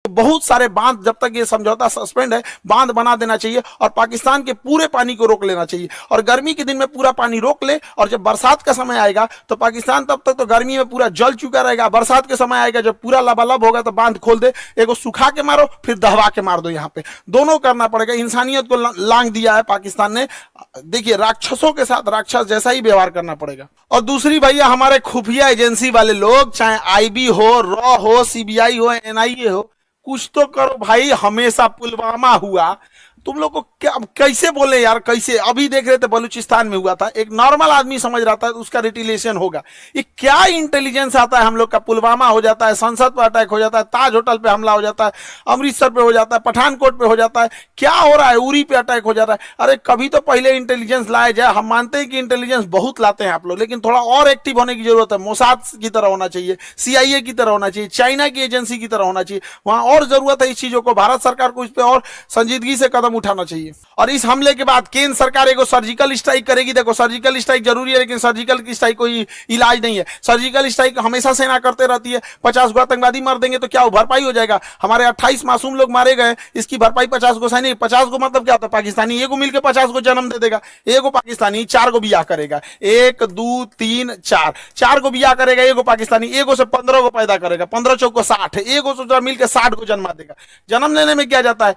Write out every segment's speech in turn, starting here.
बहुत सारे बांध, जब तक ये समझौता सस्पेंड है, बांध बना देना चाहिए और पाकिस्तान के पूरे पानी को रोक लेना चाहिए। और गर्मी के दिन में पूरा पानी रोक ले, और जब बरसात का समय आएगा तो पाकिस्तान तब तक तो गर्मी में पूरा जल चुका रहेगा, बरसात के समय आएगा जब पूरा लबालब होगा तो बांध खोल दे, एगो सुखा के मारो फिर दहवा के मार दो। यहाँ पे दोनों करना पड़ेगा। इंसानियत को लांग दिया है पाकिस्तान ने। देखिए, राक्षसों के साथ राक्षस जैसा ही व्यवहार करना पड़ेगा। और दूसरी भैया, हमारे खुफिया एजेंसी वाले लोग, चाहे आईबी हो, रॉ हो, सीबीआई हो, एनआईए हो, कुछ तो करो भाई। हमेशा पुलवामा हुआ, तुम लोग को क्या कैसे बोले यार, कैसे? अभी देख रहे थे बलूचिस्तान में हुआ था, एक नॉर्मल आदमी समझ रहा था उसका रिटिलेशन होगा। ये क्या इंटेलिजेंस आता है हम लोग का? पुलवामा हो जाता है, संसद पर अटैक हो जाता है, ताज होटल पे हमला हो जाता है, अमृतसर पे हो जाता है, पठानकोट पे हो जाता है, क्या हो रहा है? उरी पे अटैक हो जाता है। अरे कभी तो पहले इंटेलिजेंस लाया जाए। हम मानते हैं कि इंटेलिजेंस बहुत लाते हैं आप लोग, लेकिन थोड़ा और एक्टिव होने की जरूरत है। मोसाद की तरह होना चाहिए, सीआईए की तरह होना चाहिए, चाइना की एजेंसी की तरह होना चाहिए। वहां और जरूरत है इस चीजों को। भारत सरकार को इस पर और संजीदगी से कदम उठाना चाहिए। और इस हमले के बाद केंद्र सरकार एगो सर्जिकल स्ट्राइक करेगी। देखो, सर्जिकल स्ट्राइक जरूरी है, लेकिन सर्जिकल स्ट्राइक कोई इलाज नहीं है। सर्जिकल स्ट्राइक हमेशा सेना करते रहती है। 50 गो आतंकवादी मार देंगे तो क्या भरपाई हो जाएगा? हमारे 28 मासूम लोग मारे गए, इसकी भरपाई 50 गो सैनिक। 50 गो मतलब क्या होता है? पाकिस्तानी एगो मिलकर 50 गो जन्म दे देगा। एगो पाकिस्तानी 4 गो बियाह करेगा, 1 2 3 4, 4 गो बियाह करेगा एगो पाकिस्तानी। एगो से 15 गो पैदा करेगा, 15 चौको 60, एगो से मिलकर 60 गो जन्मा देगा। जन्म लेने में क्या जाता है?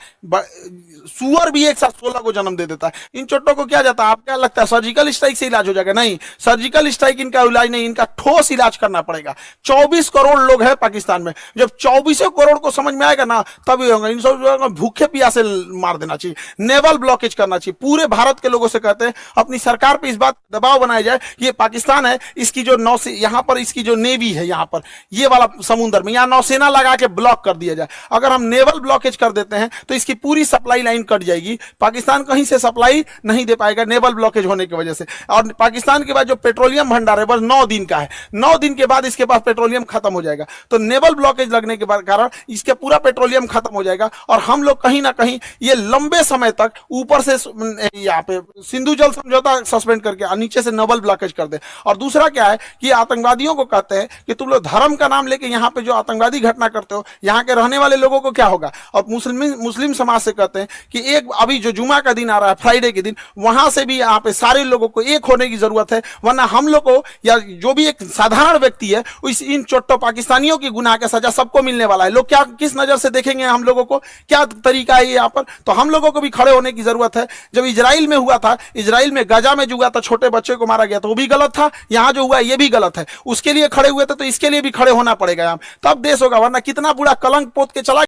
सुअर भी एक साथ 16 को जन्म दे देता है। इन चोटों को क्या जाता है? आप क्या लगता है सर्जिकल स्ट्राइक से इलाज हो जाएगा? नहीं, सर्जिकल स्ट्राइक इनका इलाज नहीं, इनका ठोस इलाज करना पड़ेगा। 24 करोड़ लोग हैं पाकिस्तान में। जब 24 करोड़ को समझ में आएगा ना, तब ये होगा। इन सब भूखे प्यासे मार देना चाहिए, नेवल ब्लॉकेज करना चाहिए। पूरे भारत के लोगों से कहते हैं अपनी सरकार पे इस बात दबाव बनाया जाए, ये पाकिस्तान है, इसकी जो नौसे यहाँ पर इसकी जो नेवी है यहाँ पर ये वाला समुद्र में, यहाँ नौसेना लगा के ब्लॉक कर दिया जाए। अगर हम नेवल ब्लॉकेज कर देते हैं तो इसकी पूरी सप्लाई लाइन कट जाएगी। पाकिस्तान कहीं से सप्लाई नहीं दे पाएगा नेवल ब्लॉकेज होने की वजह से। और पाकिस्तान के बाद जो पेट्रोलियम भंडार है बस 9 दिन का है। 9 दिन के बाद इसके पास पेट्रोलियम खत्म हो जाएगा। तो नेवल ब्लॉकेज लगने के कारण इसके पूरा पेट्रोलियम खत्म हो जाएगा। और हम लोग कहीं ना कहीं ये लंबे समय तक ऊपर से यहाँ पे सिंधु जल समझौता सस्पेंड करके नीचे से नेवल ब्लॉकेज कर दे। और दूसरा क्या है कि आतंकवादियों को कहते हैं कि तुम लोग धर्म का नाम लेके यहाँ पे जो आतंकवादी घटना करते हो, यहाँ के रहने वाले लोगों को क्या होगा? और मुस्लिम समाज से कहते हैं कि एक अभी जो जुमा का दिन आ रहा है, फ्राइडे के दिन, वहां से भी यहाँ पे सारे लोगों को एक होने की जरूरत है। वरना हम लोग को या जो भी एक साधारण व्यक्ति है, इन चोट्टो पाकिस्तानियों की गुनाह का सजा सबको मिलने वाला है। लोग क्या किस नजर से देखेंगे हम लोगों को? क्या तरीका है यहाँ पर? तो हम लोगों को भी खड़े होने की जरूरत है। जब इजराइल में हुआ था, इजराइल में गाजा में जो हुआ था, छोटे बच्चे को मारा गया था, वो भी गलत था। यहाँ जो हुआ ये भी गलत है। उसके लिए खड़े हुए थे, तो इसके लिए भी खड़े होना पड़ेगा। तब देश होगा, वरना कितना बुरा कलंक पोत के चला